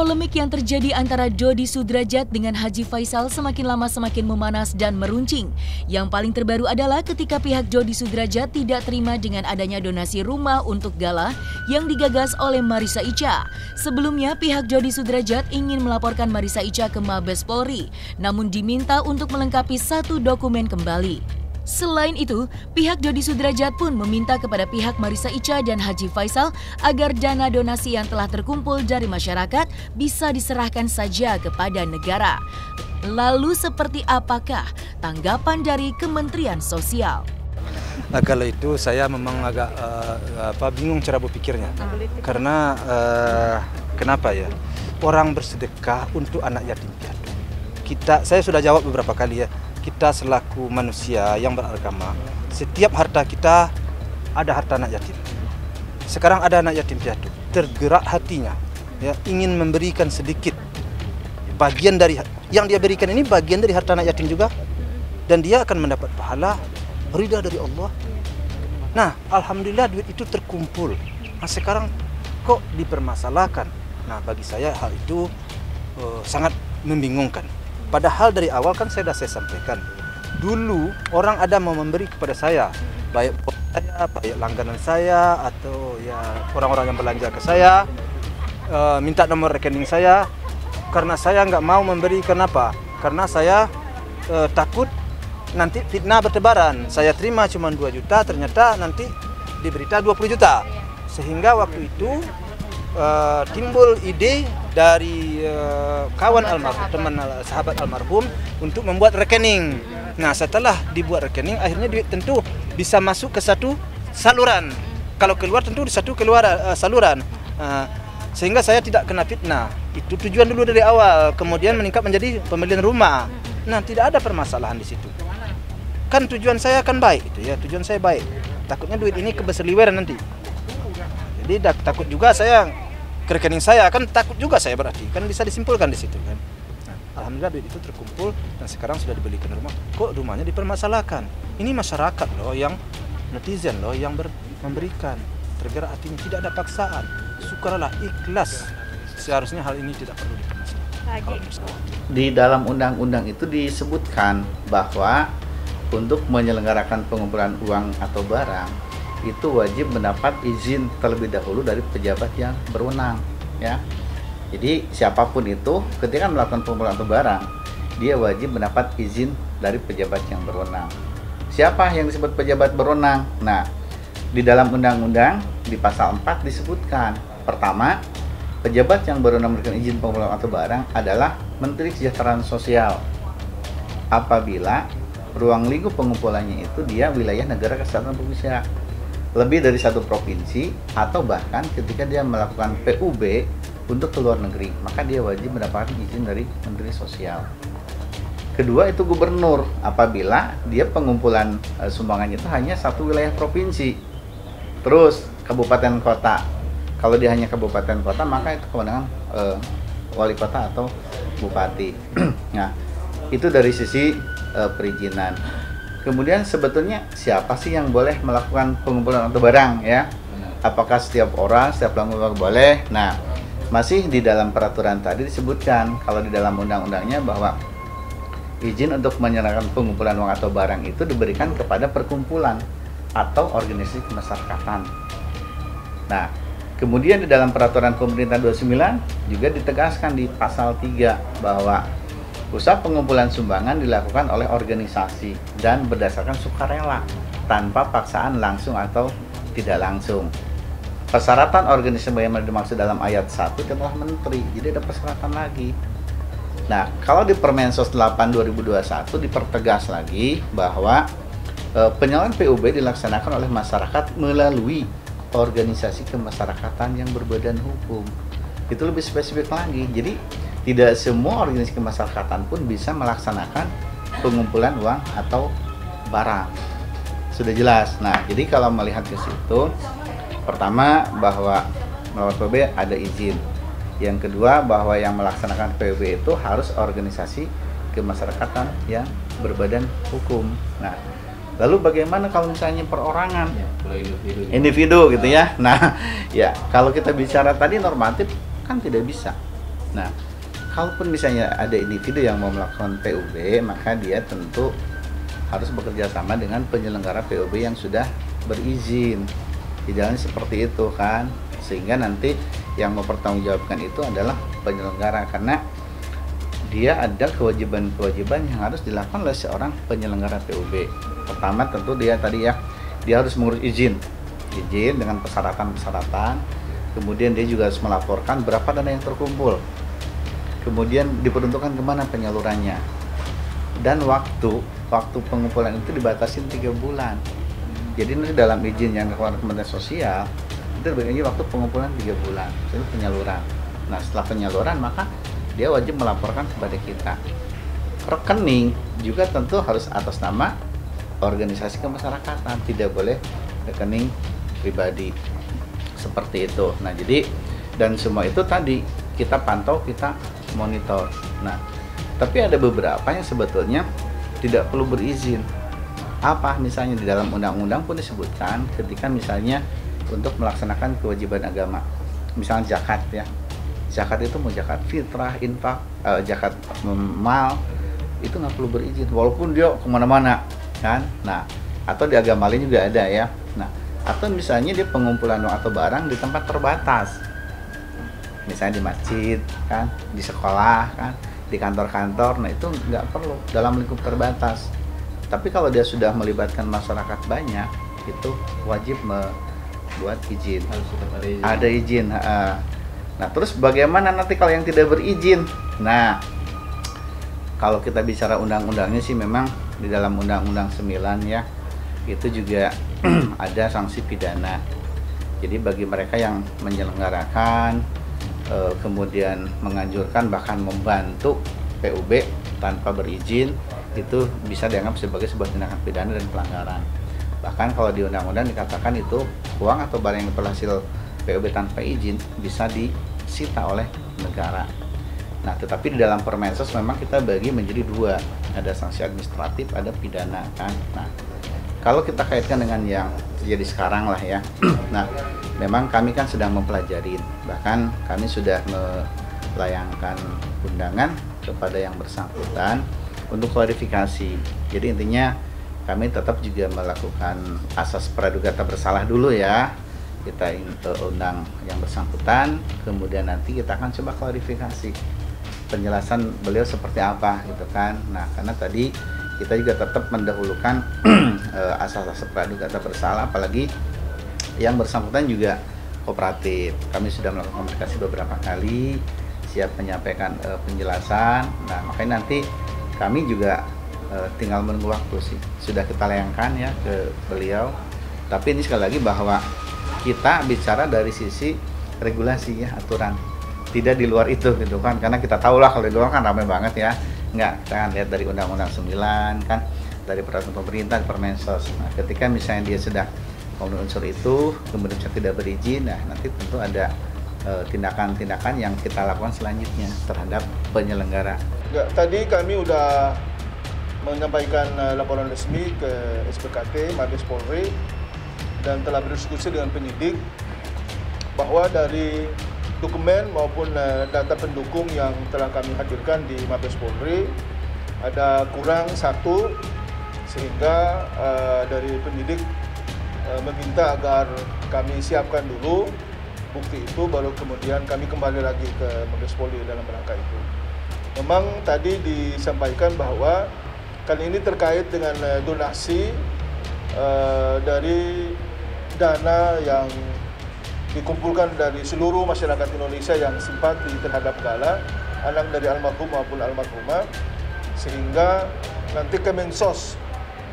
Polemik yang terjadi antara Dodi Sudrajat dengan Haji Faisal semakin lama semakin memanas dan meruncing. Yang paling terbaru adalah ketika pihak Dodi Sudrajat tidak terima dengan adanya donasi rumah untuk Gala yang digagas oleh Marissa Icha. Sebelumnya pihak Dodi Sudrajat ingin melaporkan Marissa Icha ke Mabes Polri, namun diminta untuk melengkapi satu dokumen kembali. Selain itu, pihak Dodi Sudrajat pun meminta kepada pihak Marissa Icha dan Haji Faisal agar dana donasi yang telah terkumpul dari masyarakat bisa diserahkan saja kepada negara. Lalu seperti apakah tanggapan dari Kementerian Sosial? Nah, kalau itu saya memang agak bingung cara berpikirnya. Karena kenapa ya? Orang bersedekah untuk anak yatim piatu. Saya sudah jawab beberapa kali ya. Kita selaku manusia yang beragama, setiap harta kita ada harta anak yatim. Sekarang ada anak yatim piatu, tergerak hatinya, ya, ingin memberikan sedikit bagian dari yang dia berikan ini, bagian dari harta anak yatim juga, dan dia akan mendapat pahala ridha dari Allah. Nah, alhamdulillah duit itu terkumpul. Nah, sekarang kok dipermasalahkan? Nah, bagi saya hal itu sangat membingungkan. Padahal dari awal kan saya sampaikan, dulu orang ada mau memberi kepada saya, baik langganan saya atau ya orang-orang yang belanja ke saya, minta nomor rekening saya, karena saya nggak mau memberi. Kenapa? Karena saya takut nanti fitnah bertebaran. Saya terima cuma 2 juta, ternyata nanti diberita 20 juta. Sehingga waktu itu timbul ide dari kawan almarhum, teman sahabat almarhum untuk membuat rekening. Nah, setelah dibuat rekening, akhirnya duit tentu bisa masuk ke satu saluran. Kalau keluar tentu di satu saluran. Sehingga saya tidak kena fitnah. Itu tujuan dulu dari awal. Kemudian meningkat menjadi pembelian rumah. Nah, tidak ada permasalahan di situ. Kan tujuan saya kan baik itu ya, tujuan saya baik. Takutnya duit ini keberseliweran nanti. Jadi takut juga saya ke rekening saya, kan takut juga saya berarti, kan bisa disimpulkan di situ kan. Nah, alhamdulillah duit itu terkumpul dan sekarang sudah dibelikan rumah. Kok rumahnya dipermasalahkan? Ini masyarakat loh, yang netizen loh yang memberikan, tergerak hatinya, tidak ada paksaan, sukarlah, ikhlas. Seharusnya hal ini tidak perlu dipermasalahkan. Di dalam undang-undang itu disebutkan bahwa untuk menyelenggarakan pengumpulan uang atau barang itu wajib mendapat izin terlebih dahulu dari pejabat yang berwenang, ya. Jadi siapapun itu ketika melakukan pengumpulan atau barang, dia wajib mendapat izin dari pejabat yang berwenang. Siapa yang disebut pejabat berwenang? Nah, di dalam undang-undang di pasal 4 disebutkan, pertama, pejabat yang berwenang memberikan izin pengumpulan atau barang adalah Menteri Kesejahteraan Sosial apabila ruang lingkup pengumpulannya itu dia wilayah negara kesatuan Indonesia, lebih dari satu provinsi, atau bahkan ketika dia melakukan PUB untuk ke luar negeri, maka dia wajib mendapatkan izin dari Menteri Sosial. Kedua itu gubernur, apabila dia pengumpulan sumbangan itu hanya satu wilayah provinsi. Terus kabupaten kota, kalau dia hanya kabupaten kota maka itu kewenangan wali kota atau bupati. Nah, itu dari sisi perizinan. Kemudian sebetulnya siapa sih yang boleh melakukan pengumpulan atau barang, ya? Apakah setiap orang, setiap pelaku boleh? Nah, masih di dalam peraturan tadi disebutkan kalau di dalam undang-undangnya bahwa izin untuk menyerahkan pengumpulan uang atau barang itu diberikan kepada perkumpulan atau organisasi kemasyarakatan. Nah, kemudian di dalam peraturan pemerintah 29 juga ditegaskan di pasal 3 bahwa usaha pengumpulan sumbangan dilakukan oleh organisasi dan berdasarkan sukarela tanpa paksaan langsung atau tidak langsung. Persyaratan organisasi yang dimaksud dalam ayat 1 adalah menteri, jadi ada persyaratan lagi. Nah, kalau di Permensos 8 2021 dipertegas lagi bahwa penyelenggaraan PUB dilaksanakan oleh masyarakat melalui organisasi kemasyarakatan yang berbadan hukum. Itu lebih spesifik lagi. Jadi tidak semua organisasi kemasyarakatan pun bisa melaksanakan pengumpulan uang atau barang. Sudah jelas. Nah, jadi kalau melihat ke situ, pertama bahwa melalui PUB ada izin. Yang kedua bahwa yang melaksanakan PUB itu harus organisasi kemasyarakatan yang berbadan hukum. Nah, lalu bagaimana kalau misalnya perorangan? Ya, individu gitu ya. Nah, ya kalau kita bicara tadi normatif kan tidak bisa. Nah, kalaupun misalnya ada individu yang mau melakukan PUB, maka dia tentu harus bekerja sama dengan penyelenggara PUB yang sudah berizin. Idealnya seperti itu kan, sehingga nanti yang mempertanggungjawabkan itu adalah penyelenggara, karena dia ada kewajiban-kewajiban yang harus dilakukan oleh seorang penyelenggara PUB. Pertama tentu dia tadi ya, dia harus mengurus izin dengan persyaratan-persyaratan. Kemudian dia juga harus melaporkan berapa dana yang terkumpul. Kemudian diperuntukkan kemana penyalurannya. Dan waktu pengumpulan itu dibatasi 3 bulan. Jadi nanti dalam izin yang dikeluarkan Kementerian Sosial itu dibagi waktu pengumpulan 3 bulan, itu penyaluran. Nah, setelah penyaluran maka dia wajib melaporkan kepada kita. Rekening juga tentu harus atas nama organisasi kemasyarakatan, tidak boleh rekening pribadi. Seperti itu. Nah, jadi dan semua itu tadi kita pantau, kita monitor. Nah, tapi ada beberapa yang sebetulnya tidak perlu berizin. Apa misalnya di dalam undang-undang pun disebutkan ketika misalnya untuk melaksanakan kewajiban agama, misalnya zakat ya, zakat itu mau zakat fitrah, infak, zakat mal itu nggak perlu berizin walaupun dia kemana-mana kan. Nah, atau di agama lain juga ada ya. Nah, atau misalnya dia pengumpulan uang atau barang di tempat terbatas, misalnya di masjid kan, di sekolah kan, di kantor-kantor. Nah, itu nggak perlu dalam lingkup terbatas. Tapi kalau dia sudah melibatkan masyarakat banyak, itu wajib membuat izin. Ada izin. Nah, terus bagaimana nanti kalau yang tidak berizin? Nah, kalau kita bicara undang-undangnya sih memang di dalam Undang-Undang 9 ya, itu juga ada sanksi pidana. Jadi bagi mereka yang menyelenggarakan, kemudian menganjurkan bahkan membantu PUB tanpa berizin, itu bisa dianggap sebagai sebuah tindakan pidana dan pelanggaran. Bahkan kalau di undang-undang dikatakan itu uang atau barang yang berhasil PUB tanpa izin bisa disita oleh negara. Nah, tetapi di dalam Permensos memang kita bagi menjadi 2, ada sanksi administratif, ada pidana kan. Nah, kalau kita kaitkan dengan yang terjadi sekarang lah ya. Nah, memang kami kan sedang mempelajari, bahkan kami sudah melayangkan undangan kepada yang bersangkutan untuk klarifikasi. Jadi intinya kami tetap juga melakukan asas praduga tak bersalah dulu ya. Kita undang yang bersangkutan, kemudian nanti kita akan coba klarifikasi penjelasan beliau seperti apa gitu kan. Nah, karena tadi kita juga tetap mendahulukan asas-asas praduga tak bersalah, apalagi yang bersangkutan juga kooperatif. Kami sudah melakukan komunikasi beberapa kali, siap menyampaikan penjelasan. Nah, makanya nanti kami juga tinggal menunggu waktu sih. Sudah kita layangkan ya ke beliau. Tapi ini sekali lagi bahwa kita bicara dari sisi regulasi ya, aturan. Tidak di luar itu gitu kan. Karena kita tahu lah kalau di luar kan ramai banget ya. Enggak, kita kan lihat dari Undang-Undang 9 kan, dari peraturan pemerintah, Permensos. Nah, ketika misalnya dia sudah memenuhi unsur itu, kemudian tidak berizin, nah nanti tentu ada tindakan-tindakan yang kita lakukan selanjutnya terhadap penyelenggara. Ya, tadi kami udah menyampaikan laporan resmi ke SPKT Mabes Polri dan telah berdiskusi dengan penyidik bahwa dari dokumen maupun data pendukung yang telah kami hadirkan di Mabes Polri ada kurang 1, sehingga dari penyidik meminta agar kami siapkan dulu bukti itu, baru kemudian kami kembali lagi ke Mabes Polri dalam rangka itu. Memang tadi disampaikan bahwa kali ini terkait dengan donasi dari dana yang dikumpulkan dari seluruh masyarakat Indonesia yang simpati terhadap Gala, anak dari almarhum maupun almarhumah, sehingga nanti Kemensos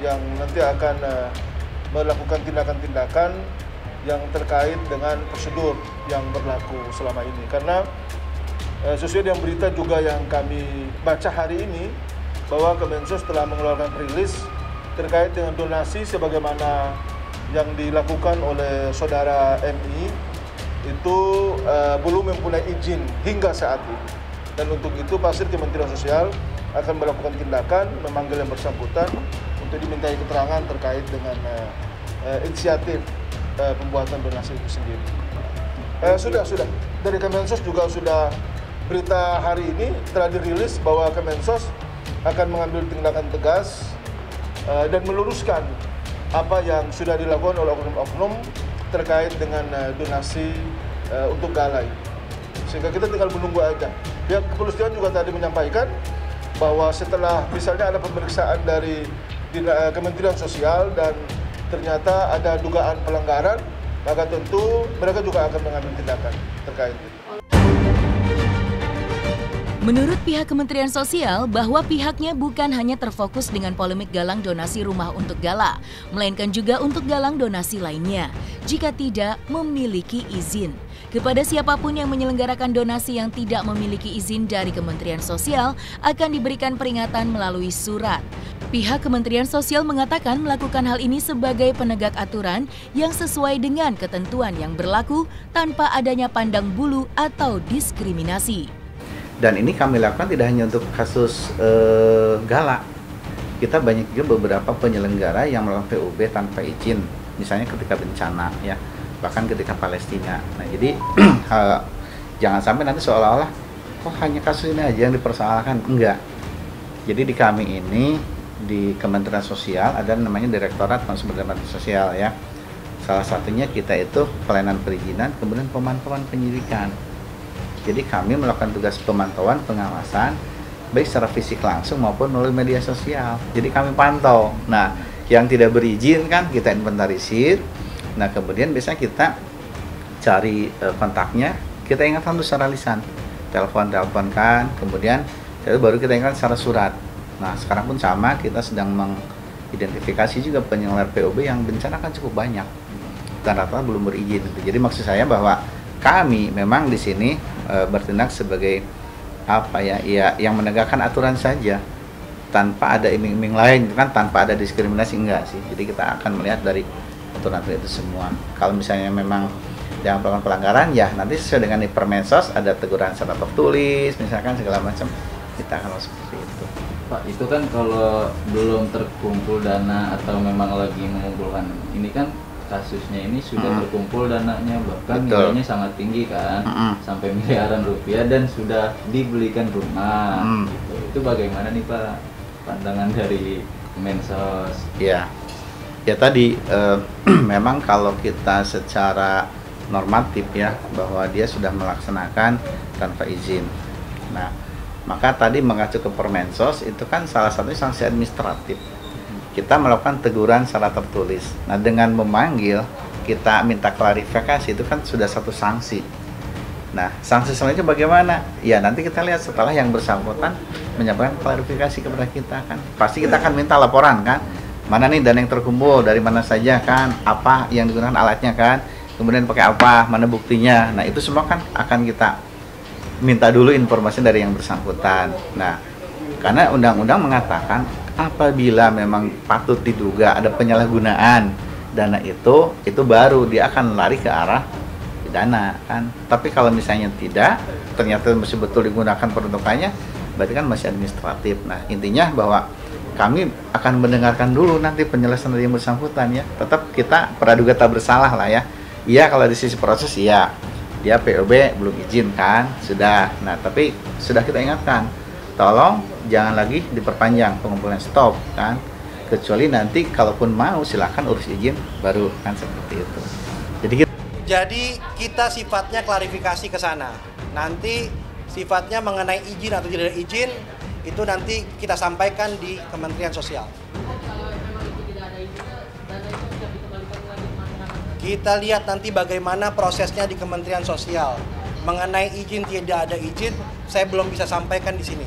yang nanti akan melakukan tindakan-tindakan yang terkait dengan prosedur yang berlaku selama ini. Karena sesuai dengan berita juga yang kami baca hari ini, bahwa Kemensos telah mengeluarkan rilis terkait dengan donasi sebagaimana yang dilakukan oleh saudara MI itu belum mempunyai izin hingga saat ini. Dan untuk itu pasti Kementerian Sosial akan melakukan tindakan, memanggil yang bersangkutan untuk dimintai keterangan terkait dengan inisiatif pembuatan donasi itu sendiri. Sudah dari Kemensos juga sudah berita hari ini telah dirilis bahwa Kemensos akan mengambil tindakan tegas dan meluruskan apa yang sudah dilakukan oleh oknum-oknum terkait dengan donasi untuk gala ini. Sehingga kita tinggal menunggu aja. Pihak kepolisian juga tadi menyampaikan bahwa setelah misalnya ada pemeriksaan dari Kementerian Sosial dan ternyata ada dugaan pelanggaran, maka tentu mereka juga akan mengambil tindakan terkait itu. Menurut pihak Kementerian Sosial, bahwa pihaknya bukan hanya terfokus dengan polemik galang donasi rumah untuk gala, melainkan juga untuk galang donasi lainnya, jika tidak memiliki izin. Kepada siapapun yang menyelenggarakan donasi yang tidak memiliki izin dari Kementerian Sosial, akan diberikan peringatan melalui surat. Pihak Kementerian Sosial mengatakan melakukan hal ini sebagai penegak aturan yang sesuai dengan ketentuan yang berlaku tanpa adanya pandang bulu atau diskriminasi. Dan ini kami lakukan tidak hanya untuk kasus gala. Kita banyak juga beberapa penyelenggara yang melakukan PUB tanpa izin. Misalnya ketika bencana, ya, bahkan ketika Palestina. Nah, jadi jangan sampai nanti seolah-olah kok hanya kasus ini aja yang dipersoalkan. Enggak. Jadi di kami ini, di Kementerian Sosial ada namanya Direktorat Sumber Daya Sosial, ya. Salah satunya kita itu pelayanan perizinan, kemudian pemantauan penyidikan. Jadi kami melakukan tugas pemantauan, pengawasan, baik secara fisik langsung maupun melalui media sosial. Jadi kami pantau. Nah, yang tidak berizin kan kita inventarisir. Nah, kemudian biasanya kita cari kontaknya, kita ingatkan dulu secara lisan. Telepon-teleponkan, kemudian baru kita ingatkan secara surat. Nah, sekarang pun sama, kita sedang mengidentifikasi juga penyelenggara PUB yang bencana kan cukup banyak. Dan rata-rata belum berizin. Jadi maksud saya bahwa kami memang di sini bertindak sebagai apa ya, yang menegakkan aturan saja tanpa ada iming-iming lain, kan, tanpa ada diskriminasi, enggak sih. Jadi kita akan melihat dari aturan itu semua. Kalau misalnya memang yang melakukan pelanggaran, ya nanti sesuai dengan di Permensos ada teguran secara tertulis, misalkan segala macam, kita akan seperti itu. Pak, itu kan kalau belum terkumpul dana atau memang lagi mengumpulkan, ini kan kasusnya ini sudah terkumpul dananya, bahkan nilainya sangat tinggi kan, sampai miliaran rupiah dan sudah dibelikan rumah. Gitu. Itu bagaimana nih Pak pandangan dari Kemensos? Ya tadi memang kalau kita secara normatif ya bahwa dia sudah melaksanakan tanpa izin. Nah, maka tadi mengacu ke Permensos itu kan salah satunya sanksi administratif. Kita melakukan teguran secara tertulis. Nah, dengan memanggil, kita minta klarifikasi, itu kan sudah satu sanksi. Nah, sanksi selanjutnya bagaimana? Ya, nanti kita lihat setelah yang bersangkutan menyampaikan klarifikasi kepada kita kan. Pasti kita akan minta laporan kan. Mana nih dana yang terkumpul, dari mana saja kan, apa yang digunakan alatnya kan, kemudian pakai apa, mana buktinya. Nah, itu semua kan akan kita minta dulu informasi dari yang bersangkutan. Nah, karena undang-undang mengatakan apabila memang patut diduga ada penyalahgunaan dana itu baru dia akan lari ke arah pidana kan. Tapi kalau misalnya tidak, ternyata masih betul digunakan peruntukannya, berarti kan masih administratif. Nah, intinya bahwa kami akan mendengarkan dulu nanti penjelasan dari yang bersangkutan ya. Tetap kita praduga tak bersalah lah ya. Iya, kalau di sisi proses iya, dia PUB belum izin kan, sudah. Nah, tapi sudah kita ingatkan, tolong jangan lagi diperpanjang pengumpulan, stop kan, kecuali nanti kalaupun mau silakan urus izin baru kan, seperti itu. Jadi kita sifatnya klarifikasi ke sana. Nanti sifatnya mengenai izin atau tidak izin itu nanti kita sampaikan di Kementerian Sosial. Kita lihat nanti bagaimana prosesnya di Kementerian Sosial. Mengenai izin tidak ada izin, saya belum bisa sampaikan di sini.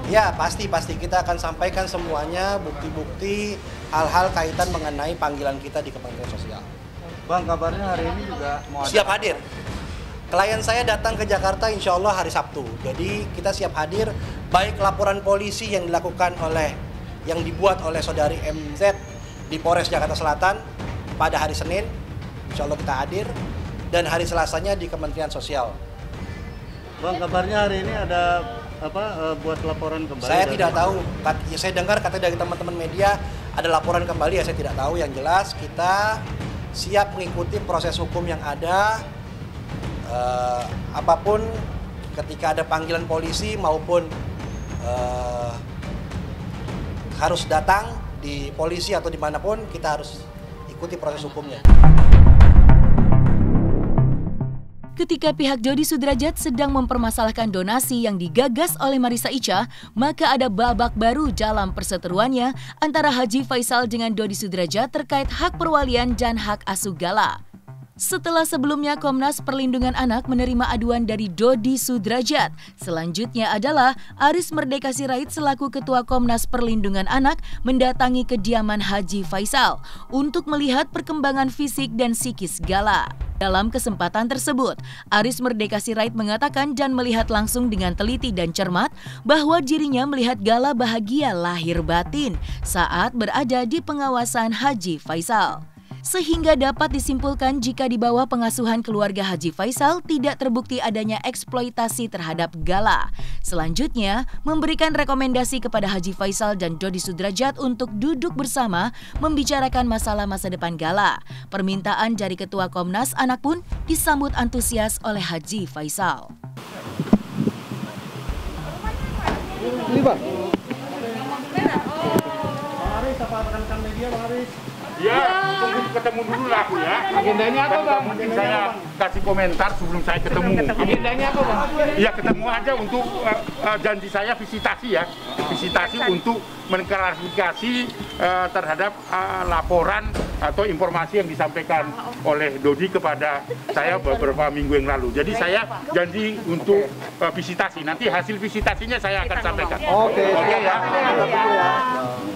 Ya, pasti kita akan sampaikan semuanya, bukti-bukti, hal-hal kaitan mengenai panggilan kita di Kementerian Sosial. Bang, kabarnya hari ini juga mau siap hadir. Klien saya datang ke Jakarta insya Allah hari Sabtu. Jadi kita siap hadir, baik laporan polisi yang dilakukan yang dibuat oleh saudari MZ di Polres Jakarta Selatan pada hari Senin, insya Allah kita hadir, dan hari Selasanya di Kementerian Sosial. Bang, kabarnya hari ini ada buat laporan kembali? Saya tidak tahu. Saya dengar kata dari teman-teman media ada laporan kembali, ya saya tidak tahu. Yang jelas kita siap mengikuti proses hukum yang ada. Apapun ketika ada panggilan polisi maupun harus datang di polisi atau dimanapun, kita harus ikuti proses hukumnya. Ketika pihak Dodi Sudrajat sedang mempermasalahkan donasi yang digagas oleh Marissa Icha, maka ada babak baru dalam perseteruannya antara Haji Faisal dengan Dodi Sudrajat terkait hak perwalian dan hak asuh Gala. Setelah sebelumnya Komnas Perlindungan Anak menerima aduan dari Dodi Sudrajat, selanjutnya adalah Aris Merdeka Sirait selaku Ketua Komnas Perlindungan Anak mendatangi kediaman Haji Faisal untuk melihat perkembangan fisik dan psikis Gala. Dalam kesempatan tersebut, Aris Merdeka Sirait mengatakan dan melihat langsung dengan teliti dan cermat bahwa dirinya melihat Gala bahagia lahir batin saat berada di pengawasan Haji Faisal. Sehingga dapat disimpulkan jika di bawah pengasuhan keluarga Haji Faisal tidak terbukti adanya eksploitasi terhadap Gala. Selanjutnya, memberikan rekomendasi kepada Haji Faisal dan Dodi Sudrajat untuk duduk bersama membicarakan masalah masa depan Gala. Permintaan dari Ketua Komnas Anak pun disambut antusias oleh Haji Faisal. Ini Bang. Haris, apa rekan media Bang Haris? Ya, tunggu ketemu dulu lah aku ya. Agendanya apa Bang? Mungkin saya kasih komentar sebelum saya ketemu. Agendanya apa Bang? Ya ketemu aja untuk janji saya visitasi ya. Visitasi untuk mengklarifikasi terhadap laporan atau informasi yang disampaikan oleh Dodi kepada saya beberapa minggu yang lalu. Jadi saya janji untuk visitasi. Nanti hasil visitasinya saya akan sampaikan. Oke ya.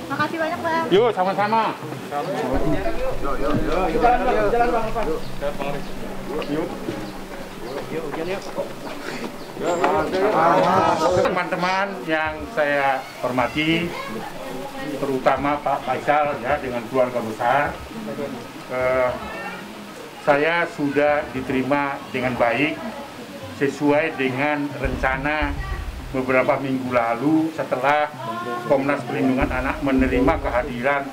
Makasih banyak Bang. Yuk sama-sama. Jalan Bang. Teman-teman yang saya hormati, terutama Pak Faisal ya dengan keluarga besar, saya sudah diterima dengan baik sesuai dengan rencana beberapa minggu lalu setelah Komnas Perlindungan Anak menerima kehadiran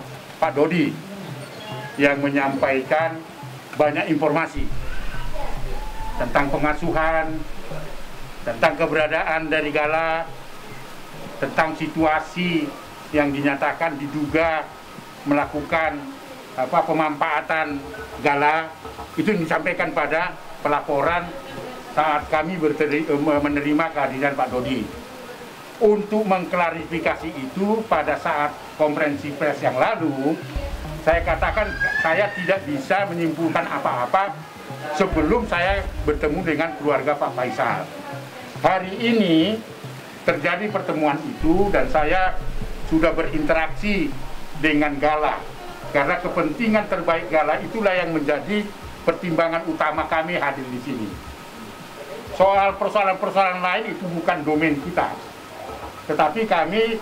Pak Dodi yang menyampaikan banyak informasi tentang pengasuhan, tentang keberadaan dari Gala, tentang situasi yang dinyatakan diduga melakukan pemanfaatan Gala. Itu disampaikan pada pelaporan saat kami menerima kehadiran Pak Dodi. Untuk mengklarifikasi itu pada saat konferensi pers yang lalu, saya katakan saya tidak bisa menyimpulkan apa-apa sebelum saya bertemu dengan keluarga Pak Faisal. Hari ini terjadi pertemuan itu dan saya sudah berinteraksi dengan Gala. Karena kepentingan terbaik Gala itulah yang menjadi pertimbangan utama kami hadir di sini. Soal persoalan-persoalan lain itu bukan domain kita. Tetapi kami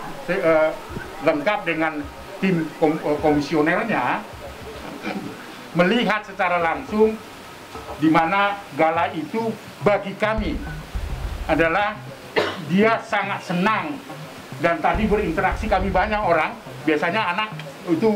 lengkap dengan tim komisionernya melihat secara langsung di mana Gala itu bagi kami adalah dia sangat senang dan tadi berinteraksi kami banyak orang. Biasanya anak itu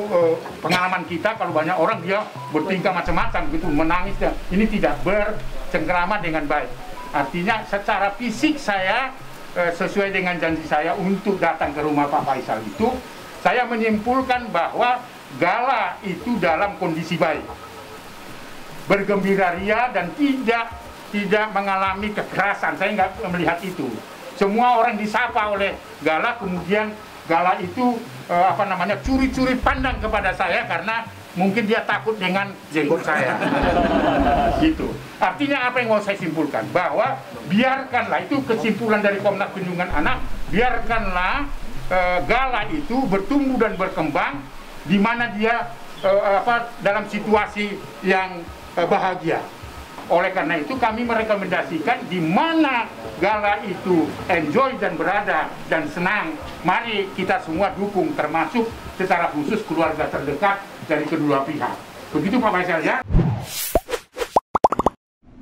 pengalaman kita kalau banyak orang dia bertingkah macam-macam gitu, menangis. Ini tidak bercengkrama dengan baik. Artinya secara fisik saya sesuai dengan janji saya untuk datang ke rumah Pak Faisal itu, saya menyimpulkan bahwa Gala itu dalam kondisi baik, bergembira ria dan tidak mengalami kekerasan. Saya nggak melihat itu. Semua orang disapa oleh Gala, kemudian Gala itu curi-curi pandang kepada saya karena mungkin dia takut dengan jenggot saya. Gitu. Artinya apa yang mau saya simpulkan? Bahwa biarkanlah, itu kesimpulan dari Komnas Perlindungan Anak, biarkanlah Gala itu bertumbuh dan berkembang di mana dia dalam situasi yang bahagia. Oleh karena itu kami merekomendasikan di mana Gala itu enjoy dan berada dan senang, mari kita semua dukung, termasuk secara khusus keluarga terdekat dari kedua pihak. Begitu Pak Faisal ya.